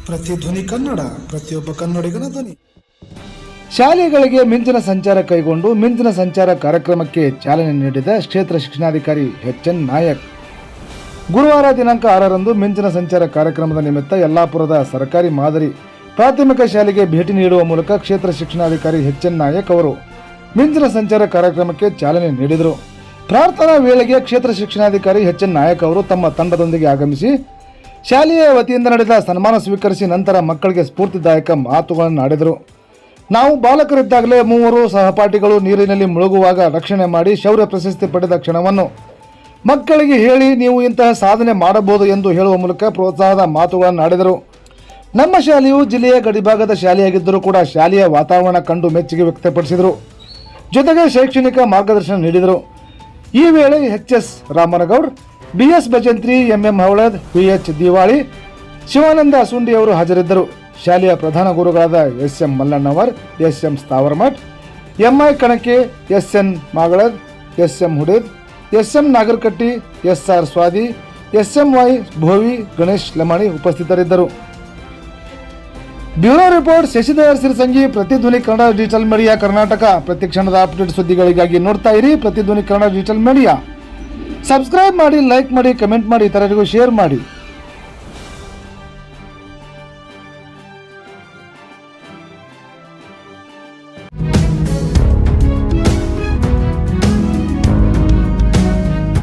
ಪ್ರತಿಧ್ವನಿ ಕನ್ನಡ, ಪ್ರತಿಯೊಬ್ಬ ಕನ್ನಡಿಗನ ಧ್ವನಿ. ಶಾಲೆಗಳಿಗೆ ಮಿಂಚಿನ ಸಂಚಾರ ಕೈಗೊಂಡು ಮಿಂಚಿನ ಸಂಚಾರ ಕಾರ್ಯಕ್ರಮಕ್ಕೆ ಚಾಲನೆ ನೀಡಿದ ಕ್ಷೇತ್ರ ಶಿಕ್ಷಣಾಧಿಕಾರಿ ಎಚ್.ಎನ್. ನಾಯಕ್. ಗುರುವಾರ ದಿನಾಂಕ 6ರಂದು ಮಿಂಚಿನ ಸಂಚಾರ ಕಾರ್ಯಕ್ರಮದ ನಿಮಿತ್ತ ಯಲ್ಲಾಪುರದ ಸರ್ಕಾರಿ ಮಾದರಿ ಪ್ರಾಥಮಿಕ ಶಾಲೆಗೆ ಭೇಟಿ ನೀಡುವ ಮೂಲಕ ಕ್ಷೇತ್ರ ಶಿಕ್ಷಣಾಧಿಕಾರಿ ಎಚ್.ಎನ್. ನಾಯಕ್ ಅವರು ಮಿಂಚಿನ ಸಂಚಾರ ಕಾರ್ಯಕ್ರಮಕ್ಕೆ ಚಾಲನೆ ನೀಡಿದರು. ಪ್ರಾರ್ಥನಾ ವೇಳೆಗೆ ಕ್ಷೇತ್ರ ಶಿಕ್ಷಣಾಧಿಕಾರಿ ಎಚ್.ಎನ್. ನಾಯಕ್ ಅವರು ತಮ್ಮ ತಂಡದೊಂದಿಗೆ ಆಗಮಿಸಿ ಶಾಲೆಯ ವತಿಯಿಂದ ನಡೆದ ಸನ್ಮಾನ ಸ್ವೀಕರಿಸಿ ನಂತರ ಮಕ್ಕಳಿಗೆ ಸ್ಫೂರ್ತಿದಾಯಕ ಮಾತುಗಳನ್ನು ಆಡಿದರು. ನಾವು ಬಾಲಕರಿದ್ದಾಗಲೇ 3 ಸಹಪಾಠಿಗಳು ನೀರಿನಲ್ಲಿ ಮುಳುಗುವಾಗ ರಕ್ಷಣೆ ಮಾಡಿ ಶೌರ್ಯ ಪ್ರಶಸ್ತಿ ಪಡೆದ ಕ್ಷಣವನ್ನು ಮಕ್ಕಳಿಗೆ ಹೇಳಿ ನೀವು ಇಂತಹ ಸಾಧನೆ ಮಾಡಬಹುದು ಎಂದು ಹೇಳುವ ಮೂಲಕ ಪ್ರೋತ್ಸಾಹದ ಮಾತುಗಳನ್ನು ಆಡಿದರು. ನಮ್ಮ ಶಾಲೆಯು ಜಿಲ್ಲೆಯ ಗಡಿಭಾಗದ ಶಾಲೆಯಾಗಿದ್ದರೂ ಕೂಡ ಶಾಲೆಯ ವಾತಾವರಣ ಕಂಡು ಮೆಚ್ಚುಗೆ ವ್ಯಕ್ತಪಡಿಸಿದರು. ಜೊತೆಗೆ ಶೈಕ್ಷಣಿಕ ಮಾರ್ಗದರ್ಶನ ನೀಡಿದರು. ಈ ವೇಳೆ H S. Ramanagoud, B S. Bhajantri, M M. Havalad, P H. Diwali, Shivananda Asundi ಅವರು ಹಾಜರಿದ್ದರು. ಶಾಲೆಯ ಪ್ರಧಾನ ಗುರುಗಳಾದ S M. Mallannavar, S M. Sthavaramath, M I. Kanake, S N. Magalad, S M. Huded, S M. Nagarakatti, S R. Swadi, S M Y. Bhovi, Ganesh Lamani ಉಪಸ್ಥಿತರಿದ್ದರು. Bureau report Shashidhar Sirasangi, Pratidhvani Kannada digital media Karnataka. ಪ್ರತಿಕ್ಷಣದ ಅಪ್ಡೇಟ್ ಸುದ್ದಿಗಳಿಗಾಗಿ ನೋಡ್ತಾ ಇರಿ Pratidhvani Kannada digital media. Subscribe ಮಾಡಿ, ಲೈಕ್ ಮಾಡಿ, ಕಮೆಂಟ್ ಮಾಡಿ, ಇತರರಿಗೂ ಶೇರ್ ಮಾಡಿ.